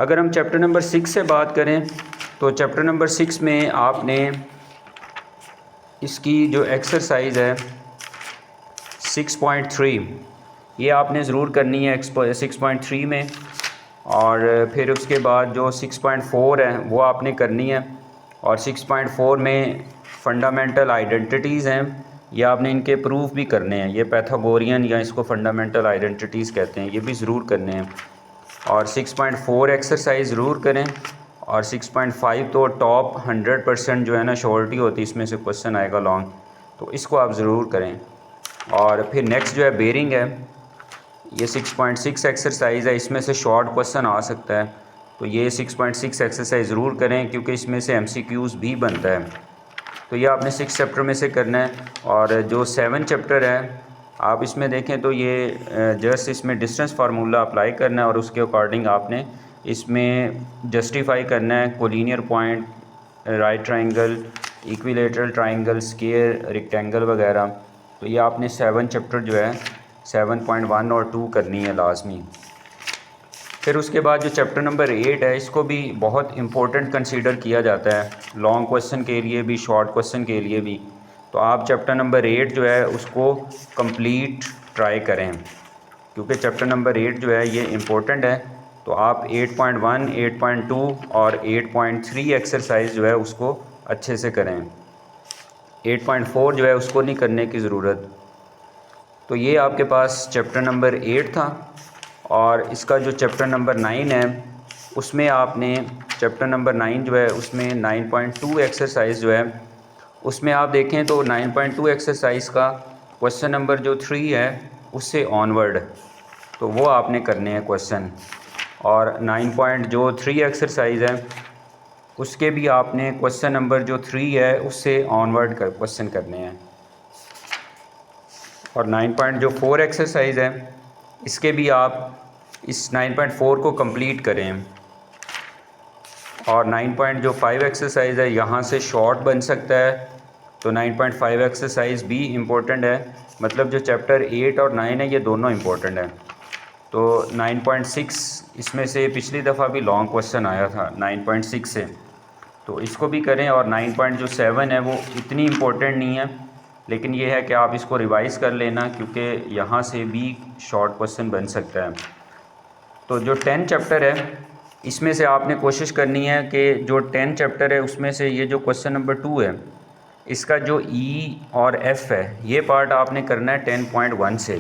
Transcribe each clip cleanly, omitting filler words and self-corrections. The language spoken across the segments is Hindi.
अगर हम चैप्टर नंबर 6 से बात करें तो चैप्टर नंबर 6 में आपने इसकी जो एक्सरसाइज है 6.3 ये आपने ज़रूर करनी है 6.3 में, और फिर उसके बाद जो 6.4 है वो आपने करनी है, और 6.4 में फ़ंडामेंटल आइडेंटिटीज़ हैं, ये आपने इनके प्रूफ भी करने हैं। ये पैथागोरियन या इसको फ़ंडामेंटल आइडेंटिटीज़ कहते हैं, ये भी ज़रूर करने हैं। और 6.4 एक्सरसाइज ज़रूर करें, और 6.5 तो टॉप 100% जो है ना श्योरिटी होती है इसमें से क्वेश्चन आएगा लॉन्ग, तो इसको आप ज़रूर करें। और फिर नेक्स्ट जो है बेरिंग है, ये 6.6 एक्सरसाइज है, इसमें से शॉर्ट क्वेश्चन आ सकता है, तो ये 6.6 एक्सरसाइज ज़रूर करें क्योंकि इसमें से MCQs भी बनता है। तो ये आपने 6 चैप्टर में से करना है। और जो 7 चैप्टर है आप इसमें देखें तो ये जस्ट इसमें डिस्टेंस फार्मूला अप्लाई करना है, और उसके अकॉर्डिंग आपने इसमें जस्टिफाई करना है collinear point, right triangle, equilateral triangle, square, rectangle वगैरह। तो ये आपने 7 चैप्टर जो है 7.1 और 2 करनी है लाजमी। फिर उसके बाद जो चैप्टर नंबर 8 है इसको भी बहुत इम्पोर्टेंट कंसीडर किया जाता है, लॉन्ग क्वेश्चन के लिए भी, शॉर्ट क्वेश्चन के लिए भी। तो आप चैप्टर नंबर 8 जो है उसको कंप्लीट ट्राई करें, क्योंकि चैप्टर नंबर 8 जो है ये इम्पोर्टेंट है। तो आप 8.1, 8.2 और 8.3 एक्सरसाइज जो है उसको अच्छे से करें। 8.4 जो है उसको नहीं करने की ज़रूरत। तो ये आपके पास चैप्टर नंबर 8 था। और इसका जो चैप्टर नंबर 9 है उसमें आपने चैप्टर नंबर 9 जो है उसमें 9.2 एक्सरसाइज जो है उसमें आप देखें तो 9.2 एक्सरसाइज का क्वेश्चन नंबर जो 3 है उससे ऑनवर्ड, तो वो आपने करने हैं क्वेश्चन। और 9.3 एक्सरसाइज है उसके भी आपने क्वेश्चन नंबर जो 3 है उससे ऑनवर्ड कर क्वेश्चन करने हैं। और 9.4 एक्सरसाइज है इसके भी आप इस 9.4 को कंप्लीट करें। और 9.5 एक्सरसाइज है यहाँ से शॉर्ट बन सकता है, तो 9.5 एक्सरसाइज भी इम्पोर्टेंट है। मतलब जो चैप्टर 8 और 9 है ये दोनों इम्पोर्टेंट हैं। तो 9.6 इसमें से पिछली दफ़ा भी लॉन्ग क्वेश्चन आया था 9.6 से, तो इसको भी करें। और 9.7 है वो इतनी इम्पोर्टेंट नहीं है, लेकिन ये है कि आप इसको रिवाइज़ कर लेना क्योंकि यहाँ से भी शॉर्ट क्वेश्चन बन सकता है। तो जो 10 चैप्टर है इसमें से आपने कोशिश करनी है कि जो 10 चैप्टर है उसमें से ये जो क्वेश्चन नंबर 2 है इसका जो E और F है ये पार्ट आपने करना है 10.1 से।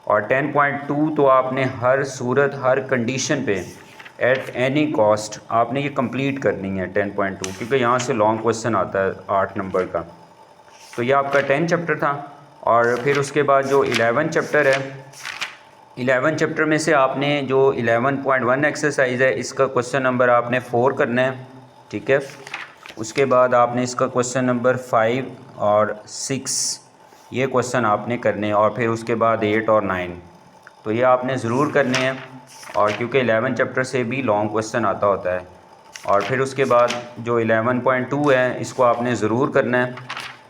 और 10.2 तो आपने हर सूरत, हर कंडीशन पे, एट एनी कॉस्ट आपने ये कंप्लीट करनी है 10.2, क्योंकि यहाँ से लॉन्ग क्वेश्चन आता है 8 नंबर का। तो ये आपका 10 चैप्टर था। और फिर उसके बाद जो 11 चैप्टर है, 11 चैप्टर में से आपने जो 11.1 एक्सरसाइज है इसका क्वेश्चन नंबर आपने 4 करना है, ठीक है। उसके बाद आपने इसका क्वेश्चन नंबर 5 और 6 ये क्वेश्चन आपने करने हैं, और फिर उसके बाद 8 और 9 तो ये आपने ज़रूर करने हैं। और क्योंकि 11 चैप्टर से भी लॉन्ग क्वेश्चन आता होता है। और फिर उसके बाद जो 11.2 है इसको आपने ज़रूर करना है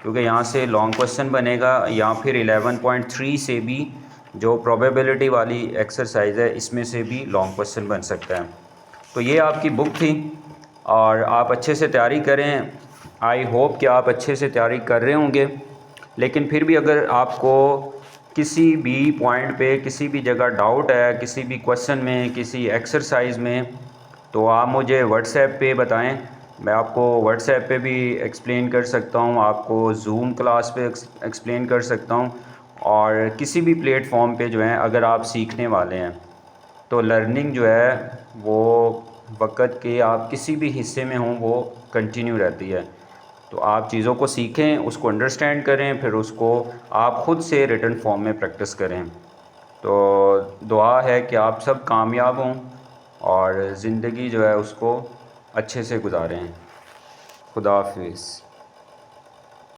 क्योंकि यहाँ से लॉन्ग क्वेश्चन बनेगा, या फिर 11.3 से भी जो प्रोबेबिलिटी वाली एक्सरसाइज है इसमें से भी लॉन्ग क्वेश्चन बन सकता है। तो ये आपकी बुक थी और आप अच्छे से तैयारी करें। आई होप कि आप अच्छे से तैयारी कर रहे होंगे, लेकिन फिर भी अगर आपको किसी भी पॉइंट पे, किसी भी जगह डाउट है, किसी भी क्वेश्चन में, किसी एक्सरसाइज में, तो आप मुझे व्हाट्सएप पे बताएं। मैं आपको व्हाट्सएप पे भी एक्सप्लेन कर सकता हूँ, आपको जूम क्लास पे एक्सप्लेन कर सकता हूँ, और किसी भी प्लेटफॉर्म पे जो है अगर आप सीखने वाले हैं तो लर्निंग जो है वो वक़्त के आप किसी भी हिस्से में हों वो कंटिन्यू रहती है। तो आप चीज़ों को सीखें, उसको अंडरस्टैंड करें, फिर उसको आप ख़ुद से रिटन फॉर्म में प्रैक्टिस करें। तो दुआ है कि आप सब कामयाब हों और ज़िंदगी जो है उसको अच्छे से गुजारें। खुदा हाफिज़।